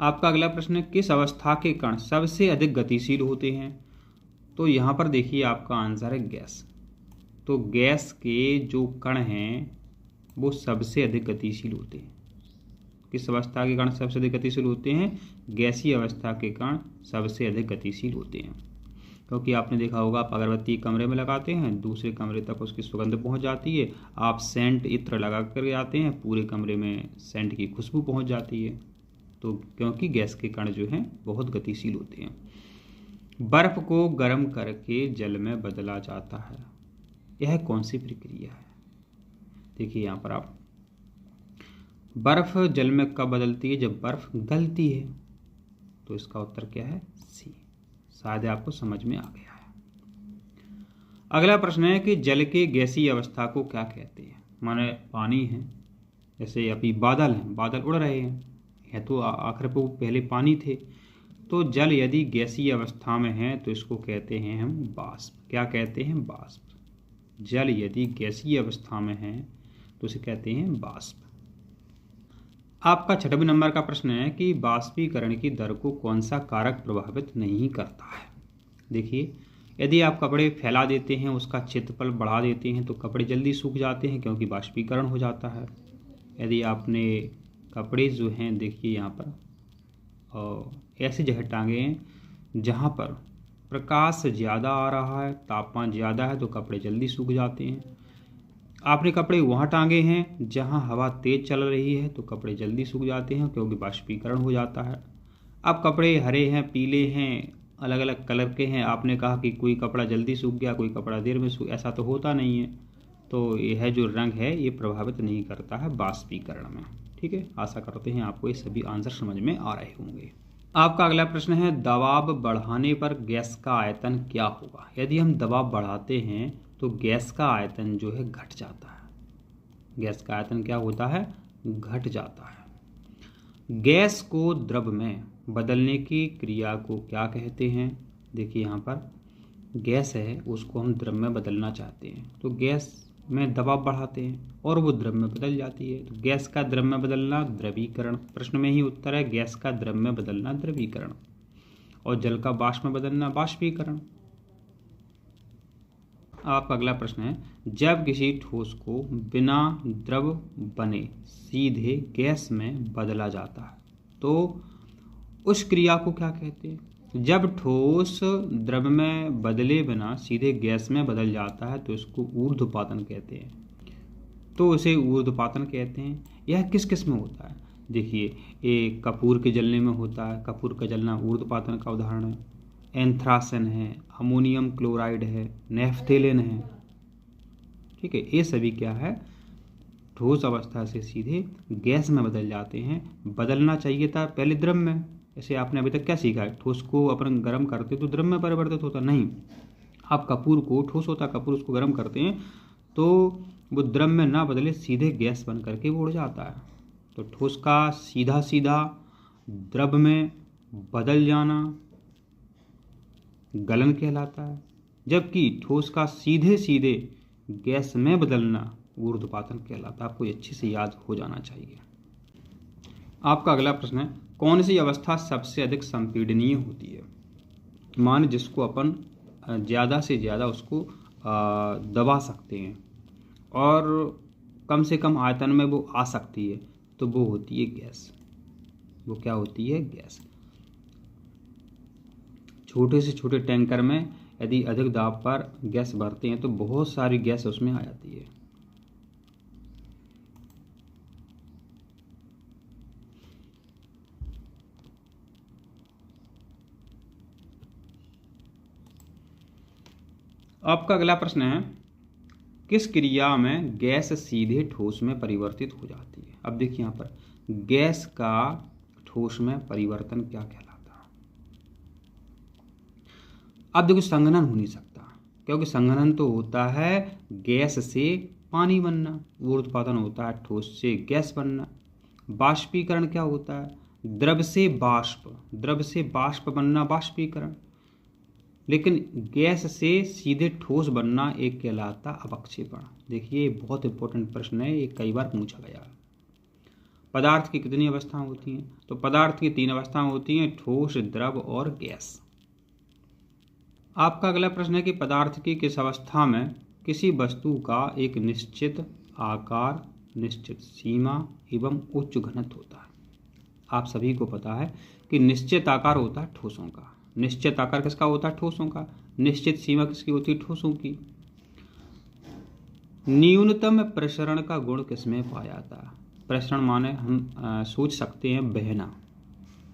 आपका अगला प्रश्न है, किस अवस्था के कण सबसे अधिक गतिशील होते हैं? तो यहाँ पर देखिए आपका आंसर है गैस। तो गैस के जो कण हैं वो सबसे अधिक गतिशील होते हैं। किस अवस्था के कण सबसे अधिक गतिशील होते हैं? गैसीय अवस्था के कण सबसे अधिक गतिशील होते हैं, क्योंकि आपने देखा होगा आप अगरबत्ती कमरे में लगाते हैं, दूसरे कमरे तक उसकी सुगंध पहुंच जाती है। आप सेंट इत्र लगा कर जाते हैं, पूरे कमरे में सेंट की खुशबू पहुंच जाती है। तो क्योंकि गैस के कण जो हैं बहुत गतिशील होते हैं। बर्फ को गर्म करके जल में बदला जाता है, यह कौन सी प्रक्रिया है? देखिए यहाँ पर आप, बर्फ जल में कब बदलती है? जब बर्फ गलती है। तो इसका उत्तर क्या है? सी। शायद आपको समझ में आ गया है। अगला प्रश्न है कि जल के गैसीय अवस्था को क्या कहते हैं? माने पानी है, जैसे अभी बादल हैं, बादल उड़ रहे हैं, यह तो आखिर पर पहले पानी थे। तो जल यदि गैसीय अवस्था में है तो इसको कहते हैं हम बाष्प। क्या कहते हैं? बाष्प। जल यदि गैसीय अवस्था में है तो इसे कहते हैं बाष्प। आपका 6वें नंबर का प्रश्न है कि बाष्पीकरण की दर को कौन सा कारक प्रभावित नहीं करता है? देखिए, यदि आप कपड़े फैला देते हैं, उसका क्षेत्रफल बढ़ा देते हैं तो कपड़े जल्दी सूख जाते हैं, क्योंकि बाष्पीकरण हो जाता है। यदि आपने कपड़े जो हैं, देखिए यहाँ पर, और ऐसी जगह टांगे हैं जहाँ पर प्रकाश ज़्यादा आ रहा है, तापमान ज़्यादा है, तो कपड़े जल्दी सूख जाते हैं। आपने कपड़े वहाँ टांगे हैं जहाँ हवा तेज़ चल रही है, तो कपड़े जल्दी सूख जाते हैं, क्योंकि बाष्पीकरण हो जाता है। अब कपड़े हरे हैं, पीले हैं, अलग अलग कलर के हैं, आपने कहा कि कोई कपड़ा जल्दी सूख गया, कोई कपड़ा देर में सूख, ऐसा तो होता नहीं है। तो यह जो रंग है ये प्रभावित नहीं करता है बाष्पीकरण में। ठीक है, आशा करते हैं आपको ये सभी आंसर समझ में आ रहे होंगे। आपका अगला प्रश्न है, दबाव बढ़ाने पर गैस का आयतन क्या होगा? यदि हम दबाव बढ़ाते हैं तो गैस का आयतन जो है घट जाता है। गैस का आयतन क्या होता है? घट जाता है। गैस को द्रव में बदलने की क्रिया को क्या कहते हैं? देखिए यहाँ पर गैस है, उसको हम द्रव में बदलना चाहते हैं, तो गैस में दबाव बढ़ाते हैं और वो द्रव में बदल जाती है। तो गैस का द्रव में बदलना द्रवीकरण। प्रश्न में ही उत्तर है, गैस का द्रव में बदलना द्रवीकरण, और जल का वाष्प में बदलना बाष्पीकरण। आपका अगला प्रश्न है, जब किसी ठोस को बिना द्रव बने सीधे गैस में बदला जाता है तो उस क्रिया को क्या कहते हैं? जब ठोस द्रव में बदले बिना सीधे गैस में बदल जाता है तो इसको ऊर्ध्वपातन कहते हैं। तो इसे ऊर्ध्वपातन कहते हैं। यह किस किस में होता है? देखिए, एक कपूर के जलने में होता है, कपूर का जलना ऊर्ध्वपातन का उदाहरण है। एंथ्रासन है, अमोनियम क्लोराइड है, नेफ्थेलिन है। ठीक है, ये सभी क्या है? ठोस अवस्था से सीधे गैस में बदल जाते हैं। बदलना चाहिए था पहले द्रव में। जैसे आपने अभी तक क्या सीखा है? ठोस को अपन गर्म करते तो द्रव में परिवर्तित होता, नहीं। आप कपूर को, ठोस होता कपूर, उसको गर्म करते हैं तो वो द्रव में ना बदले सीधे गैस बन करके वो उड़ जाता है। तो ठोस का सीधा सीधा द्रव में बदल जाना गलन कहलाता है, जबकि ठोस का सीधे सीधे गैस में बदलना ऊर्ध्वपातन कहलाता है। आपको ये अच्छे से याद हो जाना चाहिए। आपका अगला प्रश्न है, कौन सी अवस्था सबसे अधिक संपीडनीय होती है? मान जिसको अपन ज़्यादा से ज़्यादा उसको दबा सकते हैं और कम से कम आयतन में वो आ सकती है, तो वो होती है गैस। वो क्या होती है? गैस। छोटे से छोटे टैंकर में यदि अधिक दाब पर गैस भरते हैं तो बहुत सारी गैस उसमें आ जाती है। आपका अगला प्रश्न है, किस क्रिया में गैस सीधे ठोस में परिवर्तित हो जाती है? अब देखिए यहाँ पर गैस का ठोस में परिवर्तन क्या कहलाता है? अब देखो, संघनन हो नहीं सकता, क्योंकि संघनन तो होता है गैस से पानी बनना, ऊर्ध्वपातन होता है ठोस से गैस बनना। बाष्पीकरण क्या होता है? द्रव से बाष्प, द्रव से बाष्प बनना बाष्पीकरण। लेकिन गैस से सीधे ठोस बनना एक कहलाता अवक्षेपण। देखिए, बहुत इंपॉर्टेंट प्रश्न है, ये कई बार पूछा गया है। पदार्थ की कितनी अवस्थाएं होती हैं? तो पदार्थ की 3 अवस्थाएं होती हैं, ठोस, द्रव और गैस। आपका अगला प्रश्न है कि पदार्थ की किस अवस्था में किसी वस्तु का एक निश्चित आकार, निश्चित सीमा एवं उच्च घनत्व होता है? आप सभी को पता है कि निश्चित आकार होता है ठोसों का। निश्चित आकार किसका होता है? ठोसों का। निश्चित सीमा किसकी होती है? ठोसों की। न्यूनतम प्रसरण का गुण किसमें पाया जाता है? प्रसरण माने हम सोच सकते हैं बहना।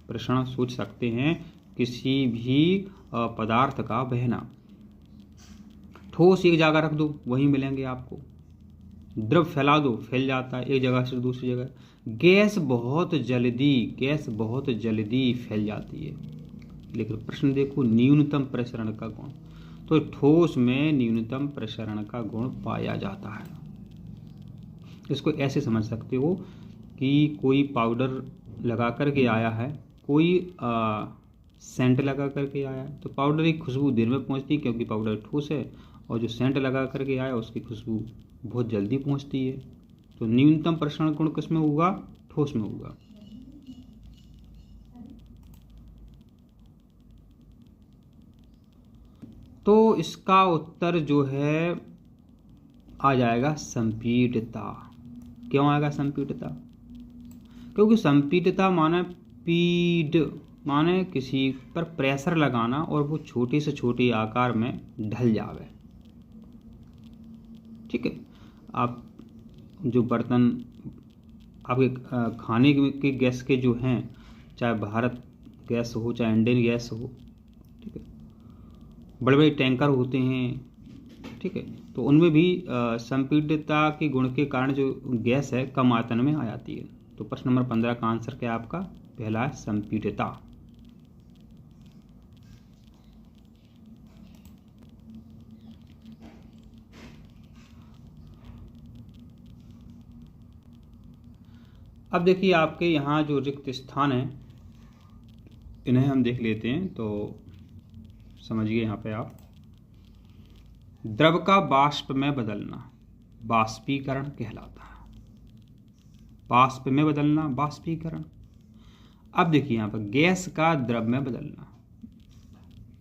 प्रसरण सोच सकते हैं किसी भी पदार्थ का बहना। ठोस एक जगह रख दो वहीं मिलेंगे आपको। द्रव फैला दो, फैल जाता है एक जगह से दूसरी जगह। गैस बहुत जल्दी फैल जाती है। लेकिन प्रश्न देखो, न्यूनतम प्रसरण का गुण, तो ठोस में न्यूनतम प्रसरण का गुण पाया जाता है। इसको ऐसे समझ सकते हो कि कोई पाउडर लगा करके आया है, कोई सेंट लगा करके आया है, तो पाउडर की खुशबू देर में पहुंचती है क्योंकि पाउडर ठोस है, और जो सेंट लगा करके आया उसकी खुशबू बहुत जल्दी पहुंचती है। तो न्यूनतम प्रसरण गुण किस में होगा? ठोस में होगा। तो इसका उत्तर जो है आ जाएगा संपीडितता। क्यों आएगा संपीडितता? क्योंकि संपीडितता माने पीड, माने किसी पर प्रेशर लगाना और वो छोटे से छोटे आकार में ढल जावे। ठीक है, आप जो बर्तन आपके खाने के गैस के जो हैं, चाहे भारत गैस हो चाहे इंडियन गैस हो, ठीक है, बड़े बड़े टैंकर होते हैं, ठीक है, तो उनमें भी संपीडितता के गुण के कारण जो गैस है कम आयतन में आ जाती है। तो प्रश्न नंबर 15 का आंसर क्या है आपका? पहला है संपीडितता। अब देखिए आपके यहाँ जो रिक्त स्थान है इन्हें हम देख लेते हैं, तो समझिए यहाँ पे आप, द्रव का वाष्प में बदलना वाष्पीकरण कहलाता है। वाष्प में बदलना वाष्पीकरण। अब देखिए यहाँ पर गैस का द्रव में बदलना,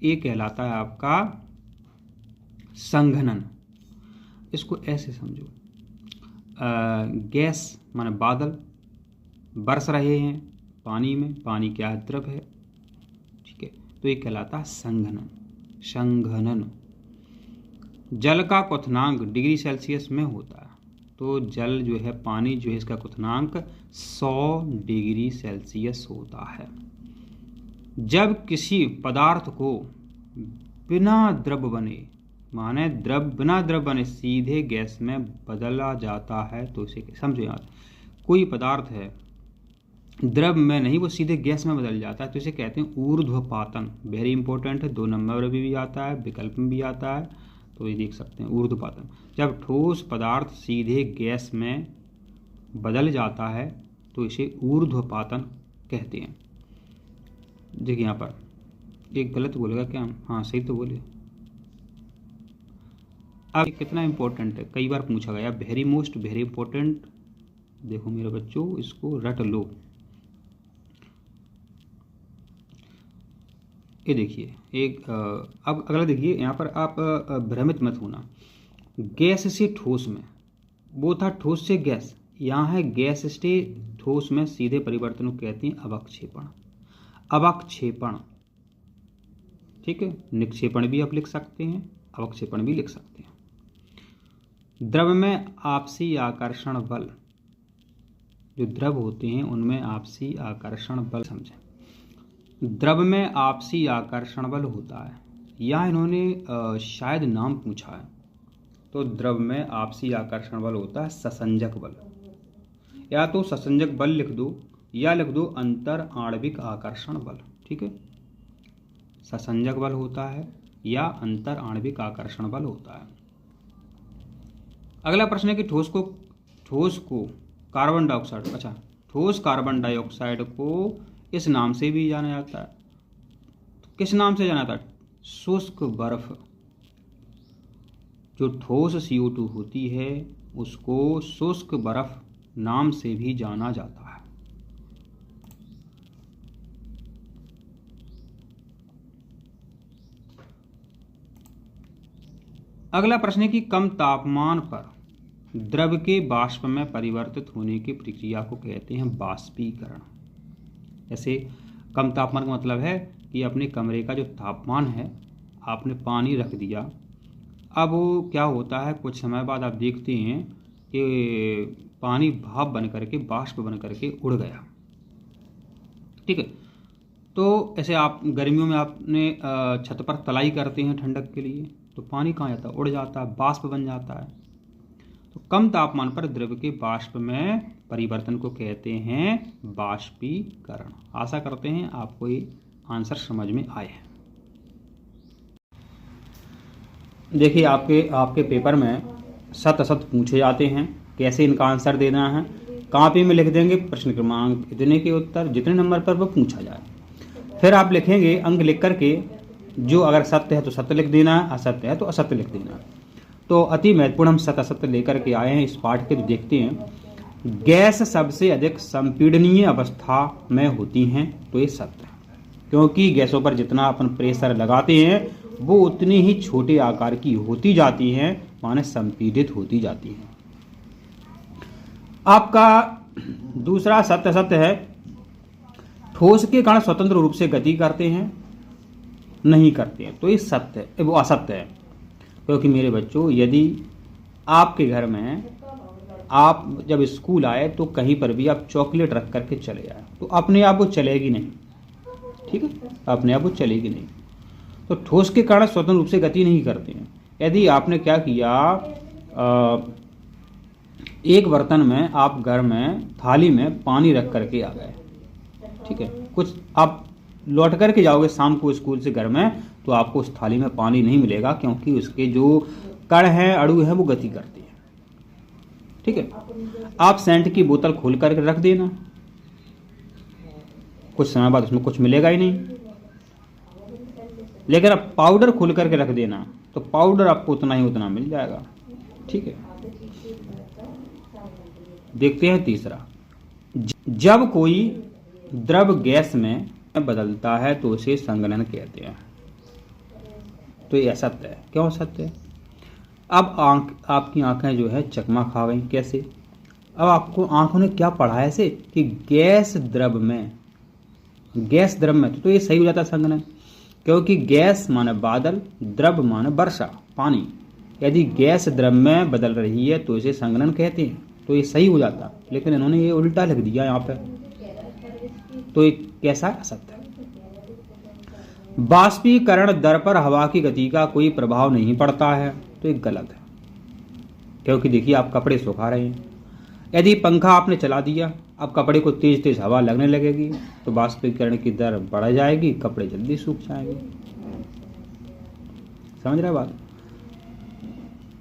ये कहलाता है आपका संघनन। इसको ऐसे समझो, गैस माने बादल बरस रहे हैं पानी में, पानी क्या है? द्रव है, ठीक है, तो ये कहलाता है संघनन। संघनन। जल का क्वथनांक डिग्री सेल्सियस में होता है, तो जल जो है, पानी जो है, इसका क्वथनांक 100 डिग्री सेल्सियस होता है। जब किसी पदार्थ को बिना द्रव बने, माने बिना द्रव बने सीधे गैस में बदला जाता है, तो इसे समझो यार, कोई पदार्थ है द्रव में नहीं, वो सीधे गैस में बदल जाता है, तो इसे कहते हैं ऊर्ध्वपातन। वेरी इंपॉर्टेंट है, 2 नंबर में भी आता है, विकल्प में भी आता है, तो ये देख सकते हैं ऊर्ध्वपातन। जब ठोस पदार्थ सीधे गैस में बदल जाता है तो इसे ऊर्ध्वपातन कहते हैं। देखिए यहाँ पर एक गलत बोलेगा क्या? हाँ सही तो बोले। अब कितना इंपॉर्टेंट है, कई बार पूछा गया, वेरी मोस्ट वेरी इंपॉर्टेंट। देखो मेरे बच्चों, इसको रट लो। ये देखिए एक अब अगला देखिए यहाँ पर, आप भ्रमित मत होना। गैस से ठोस में, वो था ठोस से गैस, यहाँ है गैस से ठोस में सीधे परिवर्तन को कहते हैं अवक्षेपण। अवक्षेपण, ठीक है, निक्षेपण भी आप लिख सकते हैं, अवक्षेपण भी लिख सकते हैं। द्रव में आपसी आकर्षण बल, जो द्रव होते हैं उनमें आपसी आकर्षण बल समझें। द्रव में आपसी आकर्षण बल होता है, यहाँ इन्होंने शायद नाम पूछा है, तो द्रव में आपसी आकर्षण बल होता है ससंजक बल। या तो ससंजक बल लिख दो या लिख दो अंतर आणविक आकर्षण बल, ठीक है, ससंजक बल होता है या अंतर आणविक आकर्षण बल होता है। अगला प्रश्न है कि ठोस को कार्बन डाइऑक्साइड, अच्छा, ठोस कार्बन डाइऑक्साइड को इस नाम से भी जाना जाता है। तो किस नाम से जाना जाता है? शुष्क बर्फ। जो ठोस CO2 होती है उसको शुष्क बर्फ नाम से भी जाना जाता है। अगला प्रश्न है कि कम तापमान पर द्रव के वाष्प में परिवर्तित होने की प्रक्रिया को कहते हैं वाष्पीकरण। जैसे कम तापमान का मतलब है कि अपने कमरे का जो तापमान है, आपने पानी रख दिया, अब वो क्या होता है, कुछ समय बाद आप देखते हैं कि पानी भाप बन करके, वाष्प बन करके उड़ गया। ठीक है, तो ऐसे आप गर्मियों में आपने छत पर तलाई करते हैं ठंडक के लिए, तो पानी कहाँ जाता है, उड़ जाता है, वाष्प बन जाता है। तो कम तापमान पर द्रव के वाष्प में परिवर्तन को कहते हैं वाष्पीकरण। आशा करते हैं आपको ये आंसर समझ में आए हैं। देखिए आपके पेपर में सत असत पूछे जाते हैं, कैसे इनका आंसर देना है। कॉपी में लिख देंगे प्रश्न क्रमांक इतने के उत्तर, जितने नंबर पर वो पूछा जाए। फिर आप लिखेंगे अंक लिख करके, जो अगर सत्य है तो सत्य लिख देना, असत्य है तो असत्य लिख देना। तो अति महत्वपूर्ण हम सत्य असत्य लेकर के आए हैं इस पाठ के। तो देखते हैं, गैस सबसे अधिक संपीडनीय अवस्था में होती हैं, तो ये सत्य है, क्योंकि गैसों पर जितना अपन प्रेशर लगाते हैं वो उतनी ही छोटे आकार की होती जाती हैं, माने संपीडित होती जाती हैं। आपका दूसरा सत्य सत्य है, ठोस के कण स्वतंत्र रूप से गति करते हैं, नहीं करते हैं, तो ये सत्य है, वो असत्य है। क्योंकि मेरे बच्चों, यदि आपके घर में आप जब स्कूल आए तो कहीं पर भी आप चॉकलेट रख करके चले आए, तो अपने आप वो चलेगी नहीं। ठीक है, अपने आप वो चलेगी नहीं। तो ठोस के कण स्वतंत्र रूप से गति नहीं करते हैं। यदि आपने क्या किया, एक बर्तन में आप घर में थाली में पानी रख करके आ गए, ठीक है, कुछ आप लौट करके जाओगे शाम को स्कूल से घर में, तो आपको उस थाली में पानी नहीं मिलेगा, क्योंकि उसके जो कण हैं, अणु हैं, वो गति करते हैं। ठीक है, आप सेंट की बोतल खोल करके रख देना, कुछ समय बाद उसमें कुछ मिलेगा ही नहीं। लेकिन अब पाउडर खोल करके रख देना, तो पाउडर आपको उतना ही उतना मिल जाएगा। ठीक है, देखते हैं तीसरा, जब कोई द्रव गैस में बदलता है तो उसे संघनन कहते हैं। तो ये असत्य है। क्यों असत्य है? अब आपकी आंखें जो है चकमा खा गई। कैसे? अब आपको आंखों ने क्या पढ़ा है ऐसे कि गैस द्रव में तो ये सही हो जाता है संघनन, क्योंकि गैस माने बादल, द्रव माने वर्षा, पानी। यदि गैस द्रव में बदल रही है तो इसे संघनन कहते हैं, तो ये सही हो जाता। लेकिन इन्होंने ये उल्टा लिख दिया यहाँ पे, तो ये कैसा है? असत्य है। बाष्पीकरण दर पर हवा की गति का कोई प्रभाव नहीं पड़ता है, तो ये गलत है, क्योंकि देखिए आप कपड़े सुखा रहे हैं, यदि पंखा आपने चला दिया, अब कपड़े को तेज तेज हवा लगने लगेगी, तो बाष्पीकरण की दर बढ़ जाएगी, कपड़े जल्दी सूख जाएंगे। समझ रहे बात?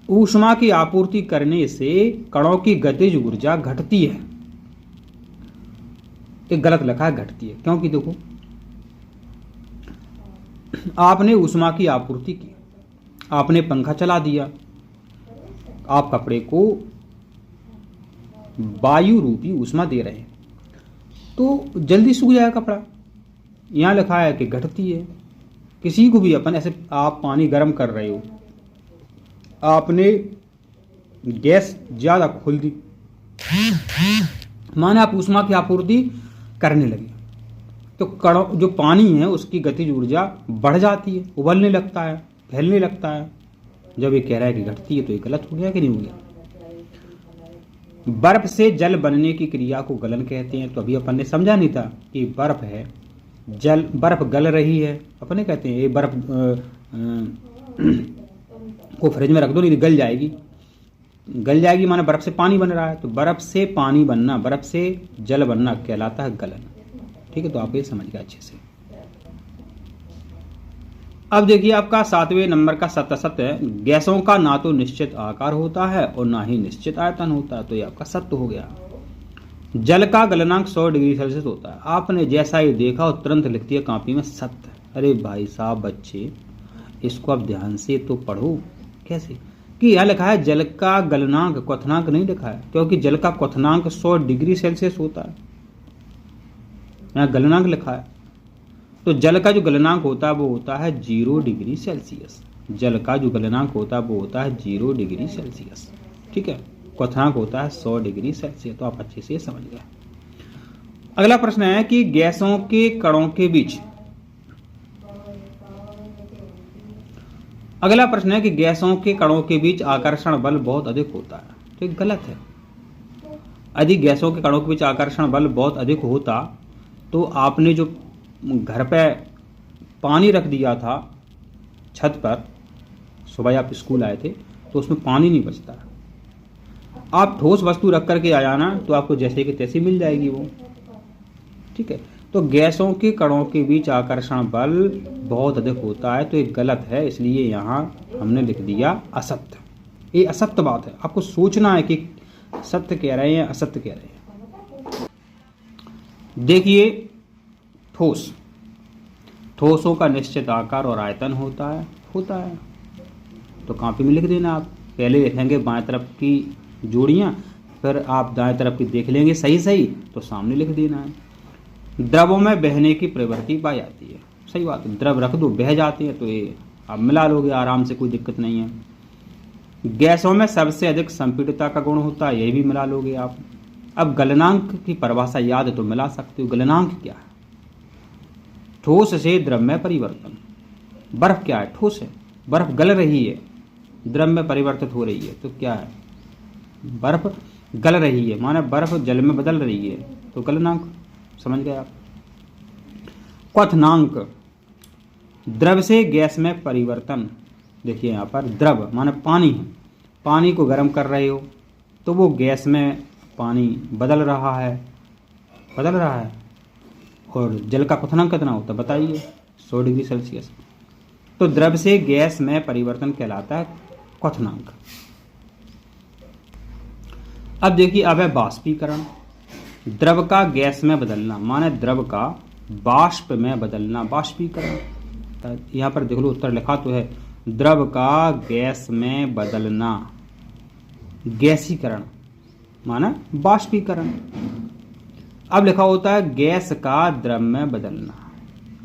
ऊष्मा की आपूर्ति करने से कणों की गतिज ऊर्जा घटती है। एक गलत लिखा है, घटती है, क्योंकि देखो आपने ऊष्मा की आपूर्ति की, आपने पंखा चला दिया, आप कपड़े को वायु रूपी ऊष्मा दे रहे हैं, तो जल्दी सूख जाएगा कपड़ा। यहां लिखा है कि घटती है। किसी को भी अपन ऐसे, आप पानी गर्म कर रहे हो, आपने गैस ज्यादा खोल दी, माने आप ऊष्मा की आपूर्ति करने लगे, तो कणों जो पानी है उसकी गतिज ऊर्जा बढ़ जाती है, उबलने लगता है, फैलने लगता है। जब ये कह रहा है कि घटती है, तो ये गलत हो गया कि नहीं हो गया? बर्फ से जल बनने की क्रिया को गलन कहते हैं। तो अभी अपन ने समझा नहीं था कि बर्फ है, बर्फ गल रही है, अपने कहते हैं ये बर्फ को फ्रिज में रख दो, नहीं गल जाएगी, माने बर्फ से पानी बन रहा है। तो बर्फ से पानी बनना, बर्फ से जल बनना कहलाता है गलन। ठीक है, तो आप ये समझ गए अच्छे से। अब देखिए आपका 7वें नंबर का सत्य सत्य है, गैसों का ना तो निश्चित आकार होता है और ना ही निश्चित आयतन होता है, तो ये आपका सत्य हो गया। जल का गलनांक 100 डिग्री सेल्सियस होता है। आपने जैसा ही देखा और तुरंत लिख दिया कॉपी में सत्य। अरे भाई साहब बच्चे, इसको आप ध्यान से तो पढ़ो। कैसे? कि यह लिखा है जल का गलनांक, क्वथनांक नहीं लिखा है, क्योंकि जल का क्वथनांक 100 डिग्री सेल्सियस होता है, यहाँ गलनांक लिखा है। तो जल का जो गलनांक होता है वो होता है 0 डिग्री सेल्सियस। जल का जो गलनांक होता है वो होता है 0 डिग्री सेल्सियस। ठीक है, क्वथनांक होता है 100 डिग्री सेल्सियस। तो आप अच्छे से समझ गए। अगला प्रश्न है कि गैसों के कणों के बीच, अगला प्रश्न है कि गैसों के कणों के बीच आकर्षण बल बहुत अधिक होता है। तो ये गलत है। यदि गैसों के कणों के बीच आकर्षण बल बहुत अधिक होता तो आपने जो घर पे पानी रख दिया था छत पर, सुबह आप स्कूल आए थे तो उसमें पानी नहीं बचता। आप ठोस वस्तु रख करके आया ना तो आपको जैसे कि तैसे मिल जाएगी वो। ठीक है, तो गैसों के कणों के बीच आकर्षण बल बहुत अधिक होता है, तो ये गलत है, इसलिए यहाँ हमने लिख दिया असत्य। ये असत्य बात है, आपको सोचना है कि सत्य कह रहे हैं असत्य कह रहे हैं। देखिए, ठोस, ठोसों का निश्चित आकार और आयतन होता है तो कॉपी में लिख देना। आप पहले लिखेंगे बाएं तरफ की जोड़ियां, फिर आप दाएं तरफ की देख लेंगे सही तो सामने लिख देना है। द्रवों में बहने की प्रवृत्ति पाई जाती है, सही बात है, द्रव रख दो बह जाते हैं, तो ये आप मिला लोगे आराम से, कोई दिक्कत नहीं है। गैसों में सबसे अधिक संपीड़ितता का गुण होता है, ये भी मिला लोगे आप। अब गलनांक की परिभाषा याद है तो मिला सकते हो। गलनांक क्या है? ठोस से द्रव में परिवर्तन। बर्फ क्या है? ठोस है, बर्फ गल रही है, द्रव में परिवर्तित हो रही है, तो क्या है? बर्फ गल रही है, माने बर्फ जल में बदल रही है, तो गलनांक। समझ गए आप? क्वथनांक, द्रव से गैस में परिवर्तन। देखिए यहाँ पर द्रव माने पानी है, पानी को गर्म कर रहे हो तो वो गैस में पानी बदल रहा है, और जल का क्वथनांक कितना होता है बताइए? 100 डिग्री सेल्सियस। तो द्रव से गैस में परिवर्तन कहलाता है क्वथनांक। अब देखिए, अब है बाष्पीकरण। द्रव का गैस में बदलना, माने द्रव का बाष्प में बदलना, बाष्पीकरण। यहां पर देख लो उत्तर लिखा तो है, द्रव का गैस में बदलना, गैसीकरण माना बाष्पीकरण। अब लिखा होता है गैस का द्रव में बदलना,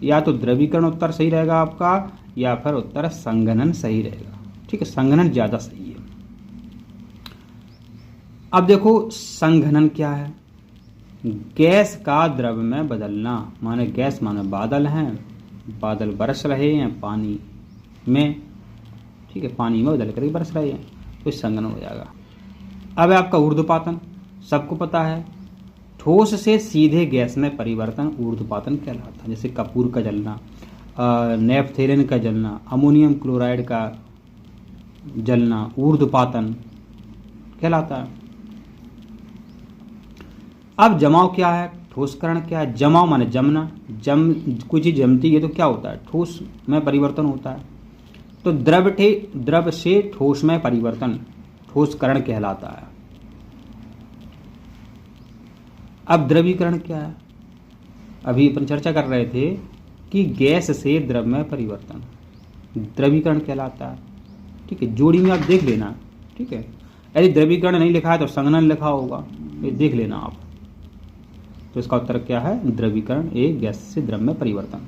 या तो द्रवीकरण उत्तर सही रहेगा आपका, या फिर उत्तर संघनन सही रहेगा। ठीक है, संघनन ज्यादा सही है। अब देखो संघनन क्या है? गैस का द्रव में बदलना, माने गैस माने बादल हैं, बादल बरस रहे हैं पानी में, ठीक है, पानी में बदल करके बरस रहे हैं, तो संघनन हो जाएगा। अब है आपका ऊर्ध्वपातन, सबको पता है, ठोस से सीधे गैस में परिवर्तन ऊर्ध्वपातन कहलाता है। जैसे कपूर का जलना, नेपथेलिन का जलना, अमोनियम क्लोराइड का जलना ऊर्ध्वपातन कहलाता है। अब जमाव क्या है? ठोसकरण क्या है? जमाव माने जमना, कोई चीज जमती है तो क्या होता है? ठोस में परिवर्तन होता है। तो द्रव से ठोस में परिवर्तन ठोसकरण कहलाता है। अब द्रवीकरण क्या है? अभी अपन चर्चा कर रहे थे कि गैस से द्रव में परिवर्तन द्रवीकरण कहलाता है। ठीक है, जोड़ी में आप देख लेना। ठीक है, यदि द्रवीकरण नहीं लिखा है तो संघनन लिखा होगा, ये देख लेना आप। तो इसका उत्तर क्या है? द्रवीकरण, एक गैस से द्रव में परिवर्तन।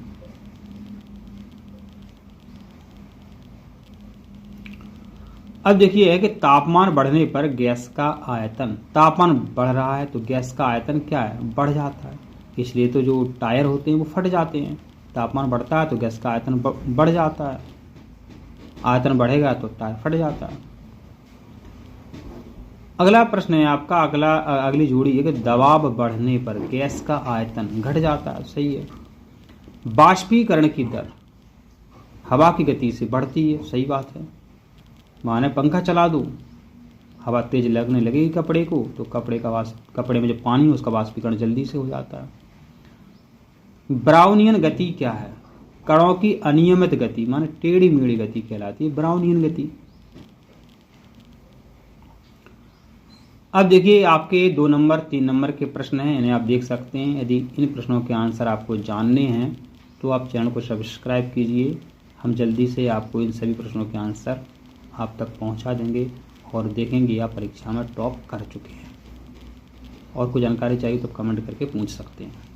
अब देखिए है कि तापमान बढ़ने पर गैस का आयतन, तापमान बढ़ रहा है तो गैस का आयतन क्या है? बढ़ जाता है। इसलिए तो जो टायर होते हैं वो फट जाते हैं। तापमान बढ़ता है तो गैस का आयतन बढ़ जाता है, आयतन बढ़ेगा तो टायर फट जाता है। अगला प्रश्न है आपका, अगली जोड़ी है कि दबाव बढ़ने पर गैस का आयतन घट जाता है। सही है। बाष्पीकरण की दर हवा की गति से बढ़ती है। सही बात है। माने पंखा चला दो, हवा तेज लगने लगेगी कपड़े को, तो कपड़े में जो पानी है उसका बाष्पीकरण जल्दी से हो जाता है। ब्राउनियन गति क्या है? कणों की अनियमित गति, माने टेढ़ी मेढ़ी गति कहलाती है ब्राउनियन गति। अब देखिए आपके 2 नंबर 3 नंबर के प्रश्न हैं, इन्हें आप देख सकते हैं। यदि इन प्रश्नों के आंसर आपको जानने हैं तो आप चैनल को सब्सक्राइब कीजिए। हम जल्दी से आपको इन सभी प्रश्नों के आंसर आप तक पहुंचा देंगे और देखेंगे आप परीक्षा में टॉप कर चुके हैं। और कोई जानकारी चाहिए तो कमेंट करके पूछ सकते हैं।